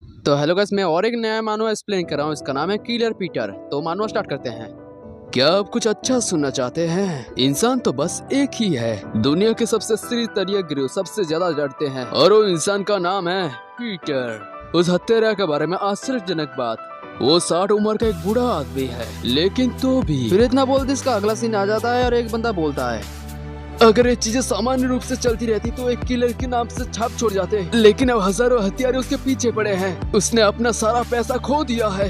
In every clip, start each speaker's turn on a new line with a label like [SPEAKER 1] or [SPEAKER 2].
[SPEAKER 1] तो hello guys, मैं और एक नया मानवा एक्सप्लेन कर रहा हूँ। इसका नाम है किलर पीटर। तो मानवा स्टार्ट करते हैं। क्या आप कुछ अच्छा सुनना चाहते हैं? इंसान तो बस एक ही है। दुनिया के सबसे श्रीस्तरीय गिरोह सबसे ज्यादा डरते हैं और वो इंसान का नाम है पीटर। उस हत्यारा के बारे में आश्चर्यजनक बात, वो 60 उम्र का एक बूढ़ा आदमी है, लेकिन तो भी फिर इतना बोलते इसका अगला सीन आ जाता है और एक बंदा बोलता है, अगर ये चीजें सामान्य रूप से चलती रहती तो एक किलर के नाम से छाप छोड़ जाते, लेकिन अब हजारों हत्यारे उसके पीछे पड़े हैं। उसने अपना सारा पैसा खो दिया है।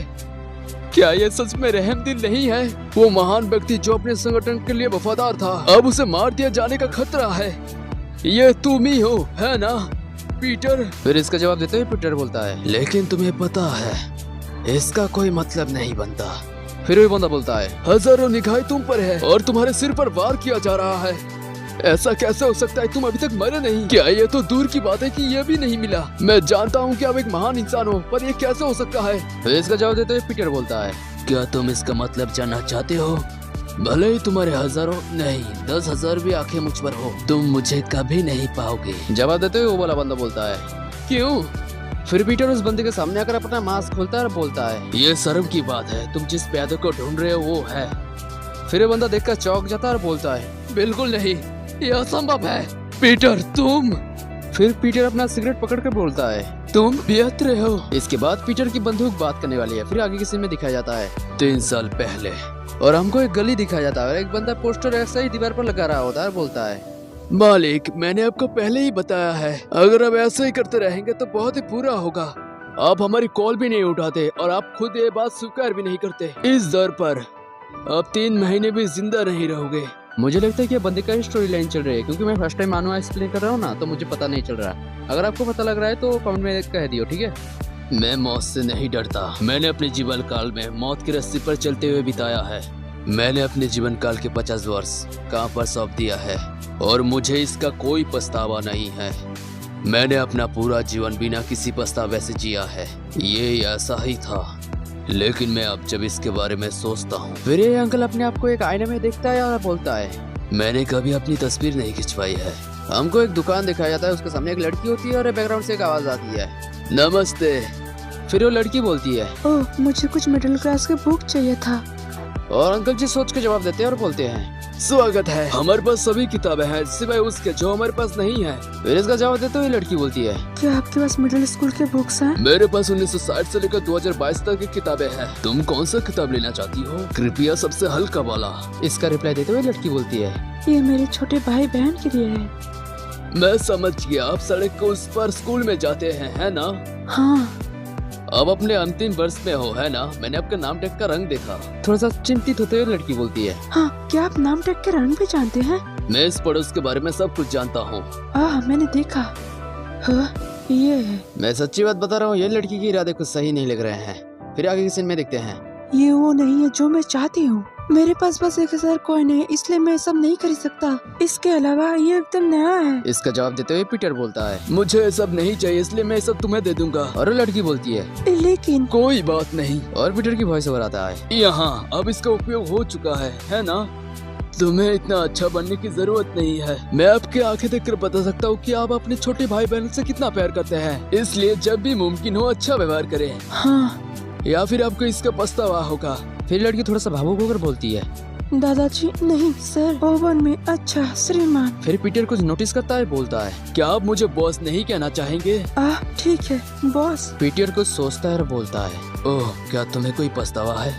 [SPEAKER 1] क्या ये सच में रहमदिल नहीं है? वो महान व्यक्ति जो अपने संगठन के लिए वफादार था, अब उसे मार दिया जाने का खतरा है। ये तुम ही हो, है ना पीटर? फिर इसका जवाब देते हुए पीटर बोलता है, लेकिन तुम्हें पता है इसका कोई मतलब नहीं बनता। फिर वो बंदा बोलता है, हजारों निगाहें तुम पर है और तुम्हारे सिर पर वार किया जा रहा है। ऐसा कैसे हो सकता है? तुम अभी तक मरे नहीं। क्या ये तो दूर की बात है कि ये भी नहीं मिला। मैं जानता हूँ कि आप एक महान इंसान हो, पर ये कैसे हो सकता है? तो इसका जवाब देते हुए पीटर बोलता है, क्या तुम इसका मतलब जानना चाहते हो? भले ही तुम्हारे हजारों नहीं 10,000 भी आंखें मुझ पर हो, तुम मुझे कभी नहीं पाओगे। जवाब देते हुए वो वाला बंदा बोलता है, क्यों? फिर पीटर उस बंदे के सामने आकर अपना मास्क खोलता है और बोलता है, ये शर्म की बात है, तुम जिस प्यादे को ढूंढ रहे हो वो है। फिर वो बंदा देखकर चौंक जाता है और बोलता है, बिल्कुल नहीं, ये असंभव है। पीटर तुम? फिर पीटर अपना सिगरेट पकड़ कर बोलता है, तुम बेहद रहे हो। इसके बाद पीटर की बंदूक बात करने वाली है। फिर आगे के सीन में दिखाया जाता है 3 साल पहले, और हमको एक गली दिखाया जाता है और एक बंदा पोस्टर ऐसा ही दीवार पर लगा रहा होता है, बोलता है, मालिक मैंने आपको पहले ही बताया है, अगर आप ऐसे ही करते रहेंगे तो बहुत ही बुरा होगा। आप हमारी कॉल भी नहीं उठाते और आप खुद ये बात स्वीकार भी नहीं करते। इस दर पर आप 3 महीने भी जिंदा नहीं रहोगे। मुझे लगता है कि बंदे का स्टोरी लाइन चल रही है, क्योंकि मैं फर्स्ट टाइम मानवा एक्सप्लेन कर रहा हूँ ना, तो मुझे पता नहीं चल रहा है। अगर आपको पता लग रहा है तो कमेंट में कह दियो, ठीक है? मैं मौत से नहीं डरता। मैंने अपने जीवन काल में मौत की रस्सी पर चलते हुए बिताया है। मैंने अपने जीवन काल के 50 वर्ष कहाँ पर सौंप दिया है और मुझे इसका कोई पछतावा नहीं है। मैंने अपना पूरा जीवन बिना किसी पछतावे से जिया है। ये ऐसा ही था, लेकिन मैं अब जब इसके बारे में सोचता हूँ। फिर ये अंकल अपने आप को एक आईने में देखता है और बोलता है, मैंने कभी अपनी तस्वीर नहीं खिंचवाई है। हमको एक दुकान दिखाया जाता है, उसके सामने एक लड़की होती है और बैकग्राउंड से एक आवाज आती है, नमस्ते। फिर वो लड़की बोलती है,
[SPEAKER 2] ओह मुझे कुछ मिडिल क्लास के बुक चाहिए था।
[SPEAKER 1] और अंकल जी सोच के जवाब देते हैं और बोलते हैं, स्वागत है, हमारे पास सभी किताबें हैं सिवाय उसके जो हमारे पास नहीं है। फिर इसका जवाब देते हुए लड़की बोलती है,
[SPEAKER 2] क्या आपके पास मिडिल स्कूल के बुक्स हैं?
[SPEAKER 1] मेरे पास 1960 से लेकर 2022 तक की किताबें हैं। तुम कौन सा किताब लेना चाहती हो? कृपया सबसे हल्का वाला। इसका रिप्लाई देते हुए लड़की बोलती है,
[SPEAKER 2] ये मेरे छोटे भाई बहन के लिए है।
[SPEAKER 1] मैं समझ गया, आप सड़क को उस पर स्कूल में जाते हैं, है ना?
[SPEAKER 2] हाँ।
[SPEAKER 1] अब अपने अंतिम वर्ष में हो, है ना? मैंने आपके नाम टैग का रंग देखा। थोड़ा सा चिंतित होते हुए लड़की बोलती है,
[SPEAKER 2] हाँ, क्या आप नाम टैग के रंग भी जानते हैं?
[SPEAKER 1] मैं इस पड़ोस के बारे में सब कुछ जानता हूँ।
[SPEAKER 2] मैंने देखा। हाँ, ये है।
[SPEAKER 1] मैं सच्ची बात बता रहा हूँ, ये लड़की के इरादे कुछ सही नहीं लग रहे हैं। फिर आगे के सीन में देखते हैं,
[SPEAKER 2] ये वो नहीं है जो मैं चाहती हूँ। मेरे पास बस 1000 कॉइन है, इसलिए मैं सब नहीं खरीद सकता। इसके अलावा ये एकदम नया है।
[SPEAKER 1] इसका जवाब देते हुए पीटर बोलता है, मुझे ये सब नहीं चाहिए, इसलिए मैं ये सब तुम्हें दे दूंगा। और लड़की बोलती है,
[SPEAKER 2] लेकिन
[SPEAKER 1] कोई बात नहीं। और पीटर की वॉइस ओवर आता है, यहाँ अब इसका उपयोग हो चुका है ना? तुम्हें इतना अच्छा बनने की जरूरत नहीं है। मैं आपके आंखें देखकर बता सकता हूँ कि आप अपने छोटे भाई बहन से कितना प्यार करते हैं, इसलिए जब भी मुमकिन हो अच्छा व्यवहार करें।
[SPEAKER 2] हाँ,
[SPEAKER 1] या फिर आपको इसका पछतावा होगा। फिर लड़की थोड़ा सा भावुक होकर बोलती है,
[SPEAKER 2] दादाजी नहीं सर, ओवन में। अच्छा श्रीमान।
[SPEAKER 1] फिर पीटर कुछ नोटिस करता है, बोलता है, क्या आप मुझे बॉस नहीं कहना चाहेंगे?
[SPEAKER 2] ठीक है बॉस।
[SPEAKER 1] पीटर कुछ सोचता है और बोलता है, ओह क्या तुम्हें कोई पछतावा है?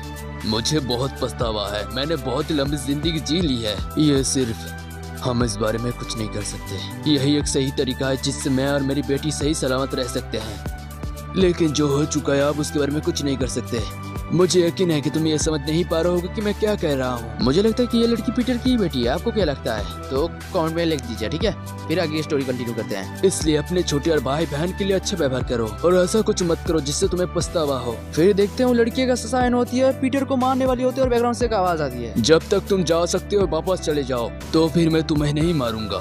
[SPEAKER 1] मुझे बहुत पछतावा है। मैंने बहुत ही लंबी जिंदगी जी ली है। ये सिर्फ हम इस बारे में कुछ नहीं कर सकते। यही एक सही तरीका है जिससे मैं और मेरी बेटी सही सलामत रह सकते हैं, लेकिन जो हो चुका है आप उसके बारे में कुछ नहीं कर सकते। मुझे यकीन है कि तुम ये समझ नहीं पा रहे होगे कि मैं क्या कह रहा हूँ। मुझे लगता है कि ये लड़की पीटर की ही बेटी है। आपको क्या लगता है? तो कमेंट में लिख दीजिए, ठीक है? फिर आगे स्टोरी कंटिन्यू करते हैं। इसलिए अपने छोटे और भाई बहन के लिए अच्छा व्यवहार करो और ऐसा कुछ मत करो जिससे तुम्हें पछतावा हो। फिर देखते हैं वो लड़की का ससायन होती है, पीटर को मारने वाली होती है और बैकग्राउंड से एक आवाज आती है, जब तक तुम जा सकते हो वापस चले जाओ, तो फिर मैं तुम्हें नहीं मारूंगा।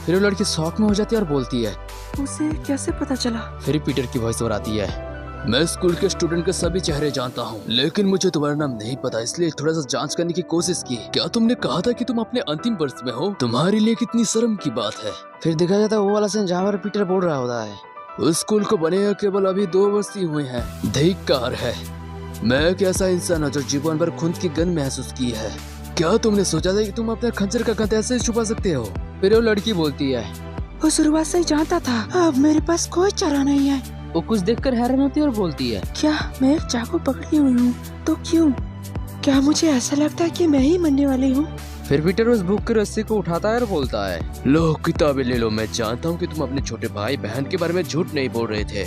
[SPEAKER 1] फिर वो लड़की शॉक में हो जाती है और बोलती है,
[SPEAKER 2] उसे कैसे पता चला?
[SPEAKER 1] फिर पीटर की वॉइस ओवर आती है, मैं स्कूल के स्टूडेंट के सभी चेहरे जानता हूँ, लेकिन मुझे तुम्हारा नाम नहीं पता, इसलिए थोड़ा सा जांच करने की कोशिश की। क्या तुमने कहा था कि तुम अपने अंतिम वर्ष में हो? तुम्हारे लिए कितनी शर्म की बात है। फिर देखा जाता है वो वाला सीन जहाँ पर पीटर बोल रहा होता है, उस स्कूल को बने हुए केवल अभी 2 वर्ष ही हुए हैं। धिक्कार है, मैं एक ऐसा इंसान हूँ जो जीवन भर खून की गंध महसूस की है। क्या तुमने सोचा था कि तुम अपने खंजर का गंध ऐसे छुपा सकते हो? फिर वो लड़की बोलती है,
[SPEAKER 2] वो शुरुआत से ही जानता था, अब मेरे पास कोई चारा नहीं है।
[SPEAKER 1] वो कुछ देखकर हैरान होती है और बोलती है,
[SPEAKER 2] क्या मैं एक चाकू पकड़ी हुई हूँ? तो क्यों? क्या मुझे ऐसा लगता है कि मैं ही मरने वाली हूँ?
[SPEAKER 1] फिर पीटर उस बुक की रस्सी को उठाता है और बोलता है, लो किताबें ले लो। मैं जानता हूँ कि तुम अपने छोटे भाई बहन के बारे में झूठ नहीं बोल रहे थे।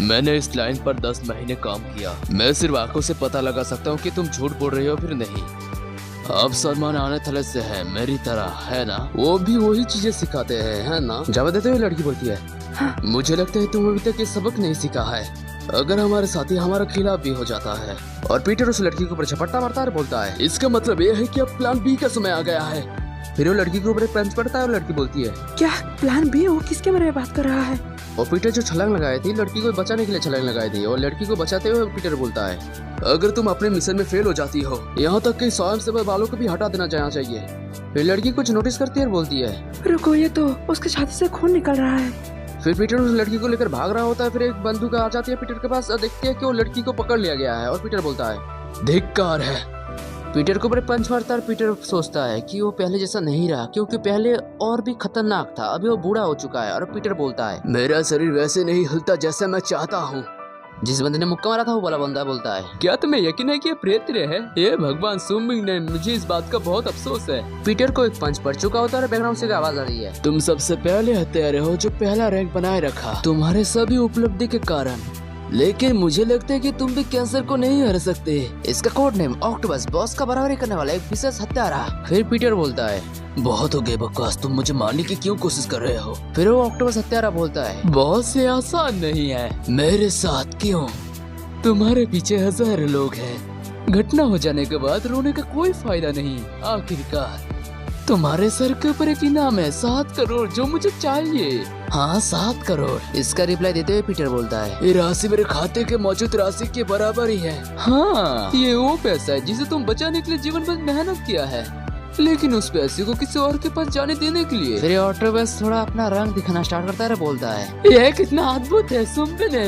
[SPEAKER 1] मैंने इस लाइन पर 10 महीने काम किया। मैं सिर्फ आंखों से पता लगा सकता हूँ कि तुम झूठ बोल रहे हो फिर नहीं। आप सलमान आने थले से हैं मेरी तरह, है ना? वो भी वही चीजें सिखाते हैं, है ना? जवाब देते हुए लड़की बोलती है,
[SPEAKER 2] हाँ।
[SPEAKER 1] मुझे लगता है तुम अभी तक ये सबक नहीं सीखा है। अगर हमारे साथी हमारा खिलाफ भी हो जाता है। और पीटर उस लड़की के ऊपर झपट्टा मारता है और बोलता है, इसका मतलब ये है कि अब प्लान बी का समय आ गया है। फिर वो लड़की के ऊपर एक पंच पड़ता है और लड़की बोलती है,
[SPEAKER 2] क्या प्लान बी? वो किसके बारे में बात कर रहा है?
[SPEAKER 1] और पीटर जो छलांग लगाई थी लड़की को बचाने के लिए छलांग लगाई थी। और लड़की को बचाते हुए पीटर बोलता है, अगर तुम अपने मिशन में फेल हो जाती हो, यहाँ तक कि स्वयं से बालों को भी हटा देना चाहिए। फिर लड़की कुछ नोटिस करती है और बोलती है,
[SPEAKER 2] रुको, ये तो उसके छाती से खून निकल रहा है।
[SPEAKER 1] फिर पीटर उस लड़की को लेकर भाग रहा होता है। फिर एक बंदूक आ जाती है पीटर के पास और देखते हैं कि वो लड़की को पकड़ लिया गया है। और पीटर बोलता है, धिक्कार है। पीटर को ऊपर पंच मारता है और पीटर सोचता है कि वो पहले जैसा नहीं रहा, क्योंकि पहले और भी खतरनाक था, अभी वो बूढ़ा हो चुका है। और पीटर बोलता है, मेरा शरीर वैसे नहीं हिलता जैसे मैं चाहता हूँ। जिस बंदे ने मुक्का मारा था वो वाला बंदा बोलता है, क्या तुम्हें यकीन है कि ये प्रेत है? ये भगवान सुमिंग ने, मुझे इस बात का बहुत अफसोस है। पीटर को एक पंच पड़ चुका होता है और बैकग्राउंड से आवाज आ रही है, तुम सबसे पहले हत्यारे हो जो पहला रैंक बनाए रखा तुम्हारे सभी उपलब्धि के कारण। लेकिन मुझे लगता है कि तुम भी कैंसर को नहीं हरा सकते। इसका कोड नेम ऑक्टोपस, बॉस का बराबरी करने वाला एक विशेष हत्यारा। फिर पीटर बोलता है, बहुत हो गए बकवास, तुम मुझे मारने की क्यों कोशिश कर रहे हो? फिर वो ऑक्टोपस हत्यारा बोलता है, बहुत से आसान नहीं है। मेरे साथ क्यों? तुम्हारे पीछे हजारों लोग हैं। घटना हो जाने के बाद रोने का कोई फायदा नहीं। आखिरकार तुम्हारे सर के ऊपर एक इनाम है, 7 करोड़, जो मुझे चाहिए। हाँ 7 करोड़। इसका रिप्लाई देते हुए पीटर बोलता है, ये राशि मेरे खाते के मौजूद राशि के बराबर ही है। हाँ ये वो पैसा है जिसे तुम बचाने के लिए जीवन भर मेहनत किया है, लेकिन उस पैसे को किसी और के पास जाने देने के लिए। फिर ऑक्टोपस थोड़ा अपना रंग दिखाना स्टार्ट करता है और बोलता है, यह कितना अद्भुत है सुम्बेने।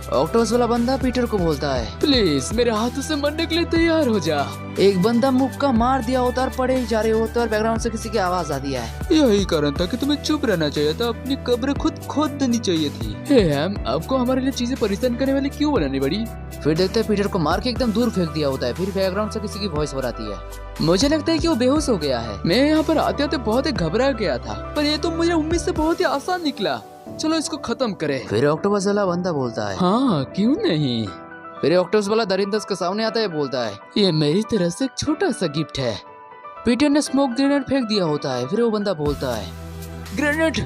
[SPEAKER 1] ऑक्टोपस वाला बंदा पीटर को बोलता है, प्लीज मेरे हाथों से मरने के लिए तैयार हो जा। एक बंदा मुक्का मार दिया होता और पड़े ही जा रहे होते और बैकग्राउंड से किसी की आवाज आती है, यही कारण था कि तुम्हें चुप रहना चाहिए था, अपनी कब्र खुद खोद देनी चाहिए थी। हे हम आपको हमारे लिए चीजें परेशान करने वाली क्यों बनानी पड़ी? फिर देखते हैं पीटर को मार के एकदम दूर फेंक दिया होता है। फिर बैकग्राउंड से किसी की वॉइस हो आती है, मुझे लगता है कि वो बेहोश हो गया है। मैं यहाँ पर आते आते बहुत ही घबरा गया था, पर ये तो मुझे उम्मीद से बहुत ही आसान निकला। चलो इसको खत्म करें। फिर ऑक्टोपस वाला बंदा बोलता है, हाँ क्यों नहीं। फिर ऑक्टोपस वाला दरिंदा के सामने आता है, बोलता है, ये मेरी तरफ से एक छोटा सा गिफ्ट है। पीटर ने स्मोक ग्रेनेड फेंक दिया होता है। फिर वो बंदा बोलता है, ग्रेनेड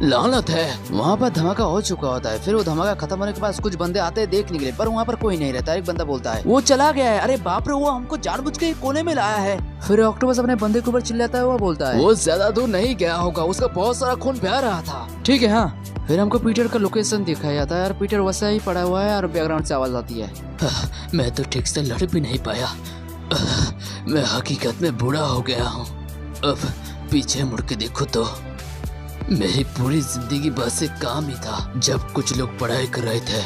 [SPEAKER 1] लानत है। वहाँ पर धमाका हो चुका होता है। फिर वो धमाका खत्म होने के बाद कुछ बंदे आते हैं देखने के लिए, पर वहाँ पर कोई नहीं रहता। एक बंदा बोलता है, वो चला गया है। अरे बाप रे, वो हमको जानबूझ के कोने में लाया है। फिर ऑक्टोपस अपने बंदे के ऊपर चिल्लाता है, वो बोलता है, वो ज्यादा दूर नहीं गया होगा, उसका बहुत सारा खून बह रहा था। ठीक है हाँ। फिर हमको पीटर का लोकेशन दिखाया जाता है और पीटर वैसा ही पड़ा हुआ है और बैकग्राउंड से आवाज आती है, मैं तो ठीक से लड़ भी नहीं पाया। मैं हकीकत में बूढ़ा हो गया हूँ। अब पीछे मुड़ के देखो तो मेरी पूरी जिंदगी बस एक काम ही था। जब कुछ लोग पढ़ाई कर रहे थे,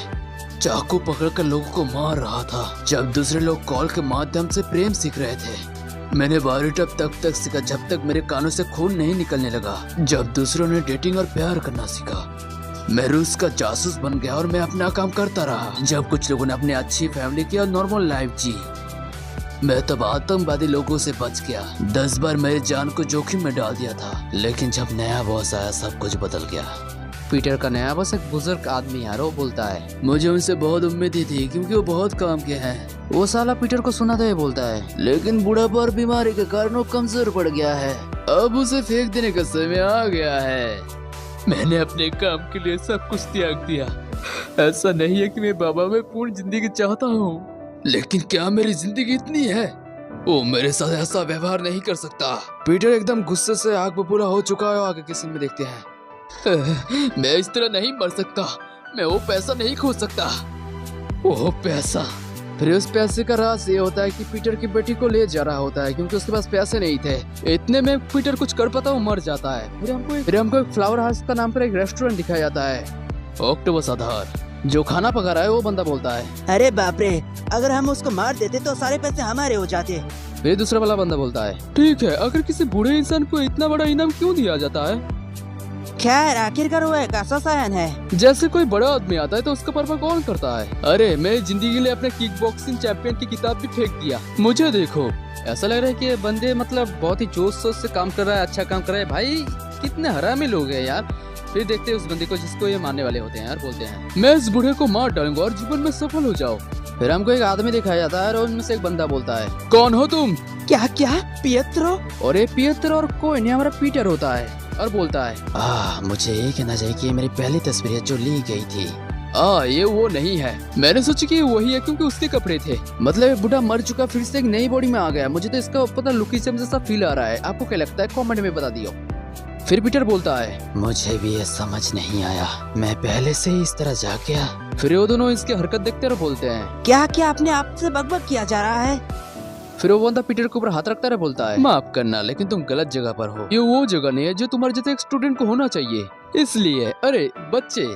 [SPEAKER 1] चाकू पकड़कर लोगों को मार रहा था। जब दूसरे लोग कॉल के माध्यम से प्रेम सीख रहे थे, मैंने 12 तब तक सीखा जब तक मेरे कानों से खून नहीं निकलने लगा। जब दूसरों ने डेटिंग और प्यार करना सीखा, मैं रूस का जासूस बन गया और मैं अपना काम करता रहा। जब कुछ लोगों ने अपनी अच्छी फैमिली की और नॉर्मल लाइफ जी, मैं तब आतंकवादी लोगों से बच गया। 10 बार मेरी जान को जोखिम में डाल दिया था, लेकिन जब नया बॉस आया सब कुछ बदल गया। पीटर का नया बॉस एक बुजुर्ग आदमी है, वो बोलता है, मुझे उनसे बहुत उम्मीद थी क्योंकि वो बहुत काम के हैं। वो साला पीटर को सुना था, ये बोलता है, लेकिन बुढ़ापा और बीमारी के कारण वो कमजोर पड़ गया है। अब उसे फेंक देने का समय आ गया है। मैंने अपने काम के लिए सब कुछ त्याग दिया। ऐसा नहीं है कि मैं बाबा में पूर्ण जिंदगी चाहता हूँ, लेकिन क्या मेरी जिंदगी इतनी है? वो मेरे साथ ऐसा व्यवहार नहीं कर सकता। पीटर एकदम गुस्से से आग बबूला हो चुका है। आगे के सीन में देखते हैं, मैं इस तरह नहीं मर सकता। मैं वो पैसा नहीं खो सकता। वो पैसा। फिर उस पैसे का राज ये होता है कि पीटर की बेटी को ले जा रहा होता है, क्योंकि उसके पास पैसे नहीं थे। इतने में पीटर कुछ कर पाता वो मर जाता है। फिर हमको एक फ्लावर हाउस का नाम पर एक रेस्टोरेंट दिखाया जाता है ऑक्टोपस आधार। जो खाना पका रहा है वो बंदा बोलता है।
[SPEAKER 3] अरे बाप रे, अगर हम उसको मार देते तो सारे पैसे हमारे हो जाते।
[SPEAKER 1] फिर दूसरा वाला बंदा बोलता है, ठीक है, अगर किसी बूढ़े इंसान को इतना बड़ा इनाम क्यों दिया जाता है?
[SPEAKER 3] खैर आखिरकार वो एक असहायन है।
[SPEAKER 1] जैसे कोई बड़ा आदमी आता है तो उसका परवाह कौन करता है? अरे मैं जिंदगी के लिए अपने किक बॉक्सिंग चैंपियन की किताब भी फेंक दिया। मुझे देखो, ऐसा लग रहा है कि ये बंदे मतलब बहुत ही जोश शोश से काम कर रहा है, अच्छा काम कर रहा है। भाई कितने हरामी लोग हैं यार। फिर देखते हैं उस बंदे को जिसको ये मारने वाले होते हैं यार, बोलते हैं मैं इस बूढ़े को मार डालूंगा और जीवन में सफल हो जाओ। फिर हमको एक आदमी दिखाया जाता है और उनमें से एक बंदा बोलता है, कौन हो तुम?
[SPEAKER 3] क्या क्या पियत्रो?
[SPEAKER 1] और ये पियत्र और कोई नहीं, हमारा पीटर होता है और बोलता है,
[SPEAKER 3] मुझे ये कहना चाहिए कि ये मेरी पहली तस्वीर है जो ली गई थी।
[SPEAKER 1] ये वो नहीं है। मैंने सोचा कि वही है क्योंकि उसके कपड़े थे। मतलब ये बूढ़ा मर चुका फिर से एक नई बॉडी में आ गया। मुझे तो इसका पता लुकिज्म जैसा फील आ रहा है। आपको क्या लगता है? कमेंट में बता दियो। फिर पीटर बोलता है,
[SPEAKER 3] मुझे भी ये समझ नहीं आया, मैं पहले से ही इस तरह जा गया।
[SPEAKER 1] फिर वो दोनों इसकी हरकत देखते और बोलते हैं,
[SPEAKER 3] क्या क्या अपने आप से बकबक किया जा रहा है?
[SPEAKER 1] फिर वो बंदा पीटर के ऊपर हाथ रखता है, बोलता है, माफ करना लेकिन तुम गलत जगह पर हो। ये वो जगह नहीं है जो तुम्हारे जैसे एक स्टूडेंट को होना चाहिए। इसलिए अरे बच्चे,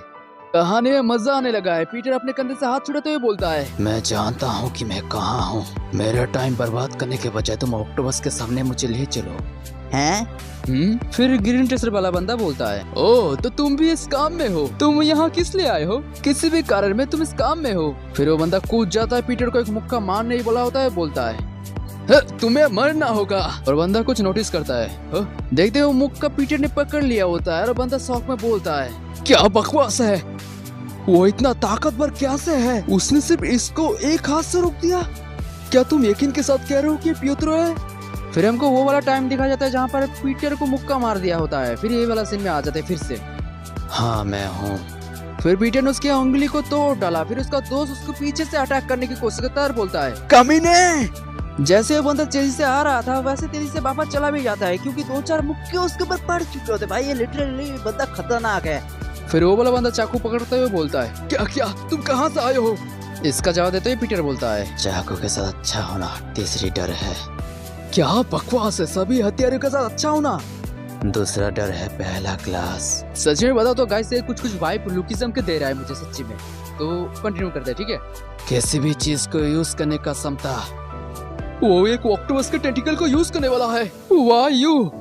[SPEAKER 1] कहानी में मजा आने लगा है। पीटर अपने कंधे से हाथ छुड़ाते हुए बोलता है,
[SPEAKER 3] मैं जानता हूँ कि मैं कहाँ हूँ। मेरा टाइम बर्बाद करने के बजाय तुम ऑक्टोपस के सामने मुझे ले चलो। हैं?
[SPEAKER 1] फिर ग्रीन ड्रेसर वाला बंदा बोलता है, ओह तो तुम भी इस काम में हो? तुम यहाँ किस लिए आए हो? किसी भी कारण में तुम इस काम में हो? फिर वो बंदा कूद जाता है, पीटर को एक मुक्का मार नहीं बोला होता है, बोलता है, तुम्हें मरना होगा। और बंदा कुछ नोटिस करता है। देखते हो मुक्का पीटर ने पकड़ लिया होता है और बंदा शौक में बोलता है, क्या बकवास है, वो इतना ताकतवर कैसे है? उसने सिर्फ इसको एक हाथ से रोक दिया। क्या तुम यकीन के साथ कह रहे हो कि पियत्रो है? फिर हमको वो वाला टाइम दिखा जाता है जहाँ पर पीटर को मुक्का मार दिया होता है। फिर ये वाला सीन में आ जाते हैं फिर से।
[SPEAKER 3] हाँ मैं हूँ।
[SPEAKER 1] फिर पीटर ने उसकी उंगली को तोड़ डाला। फिर उसका दोस्त उसको पीछे से अटैक करने की कोशिश करता है और बोलता है, कमीने। जैसे वो बंदा तेजी से आ रहा था वैसे तेजी से वापस चला भी जाता है क्योंकि 2-4 मुक्के उसके ऊपर पड़ चुके होते। भाई ये लिटरली बंदा खतरनाक है। फिर वो वाला बंदा चाकू पकड़ते हुए बोलता है, क्या क्या तुम कहाँ से आए हो? इसका जवाब देते हुए पीटर बोलता है,
[SPEAKER 3] चाकू के साथ अच्छा होना तीसरी डर है।
[SPEAKER 1] क्या बकवास है, सभी हथियारों के साथ अच्छा होना।
[SPEAKER 3] दूसरा डर है पहला क्लास।
[SPEAKER 1] सच में बताओ तो गाइस, कुछ कुछ वाइब लुकिज्म के दे रहा है मुझे सच्ची में। तो कंटिन्यू करते हैं, ठीक है।
[SPEAKER 3] किसी भी चीज को यूज करने का क्षमता।
[SPEAKER 1] वो एक ऑक्टोपस के टेंटिकल को यूज करने वाला है। वाह यू।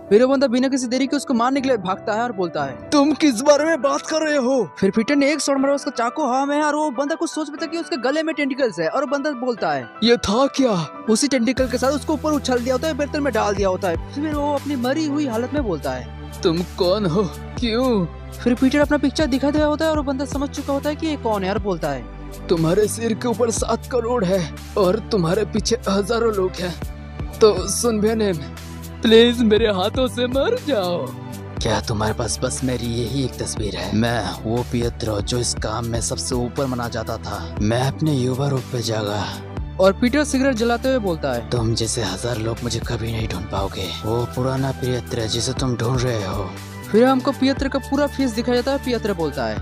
[SPEAKER 1] फिर वो बंदा बिना किसी देरी के उसको मारने के लिए भागता है और बोलता है, तुम किस बारे में बात कर रहे हो? फिर पीटर ने एक शॉट मारा, उसका चाकू हवा में है और वो बंदा कुछ सोच पाता कि उसके गले में टेंटिकल्स है और बंदा बोलता है, ये था क्या? उसी टेंटिकल के साथ उसको ऊपर उछाल दिया होता है, बर्तन में डाल दिया होता है। फिर वो अपनी मरी हुई हालत में बोलता है, तुम कौन हो, क्यों? फिर पीटर अपना पिक्चर दिखा दिया होता है और बंदा समझ चुका होता है कि ये कौन है और बोलता है, तुम्हारे सिर के ऊपर 7 करोड़ है और तुम्हारे पीछे हजारों लोग हैं। तो सुन बहने, प्लीज मेरे हाथों से मर जाओ।
[SPEAKER 3] क्या तुम्हारे पास बस मेरी यही एक तस्वीर है? मैं वो पियत्रो जो इस काम में सबसे ऊपर माना जाता था। मैं अपने युवा रूप पे जागा।
[SPEAKER 1] और पीटर सिगरेट जलाते हुए बोलता है,
[SPEAKER 3] तुम जैसे 1000 लोग मुझे कभी नहीं ढूंढ पाओगे। वो पुराना पियत्र जिसे तुम ढूंढ रहे हो।
[SPEAKER 1] फिर हमको पियत्र का पूरा फेस दिखाया जाता है। पियत्र बोलता है,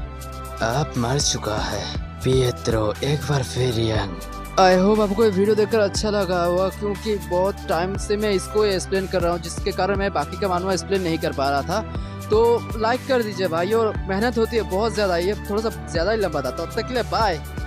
[SPEAKER 3] अब मर चुका है पियत्रो एक बार फिर यंग।
[SPEAKER 1] आई होप आपको ये वीडियो देखकर अच्छा लगा होगा क्योंकि बहुत टाइम से मैं इसको एक्सप्लेन कर रहा हूँ जिसके कारण मैं बाकी का मानवा एक्सप्लेन नहीं कर पा रहा था। तो लाइक कर दीजिए भाई, और मेहनत होती है बहुत ज़्यादा, ये थोड़ा सा ज़्यादा ही लंबा था। तब तक के लिए बाय।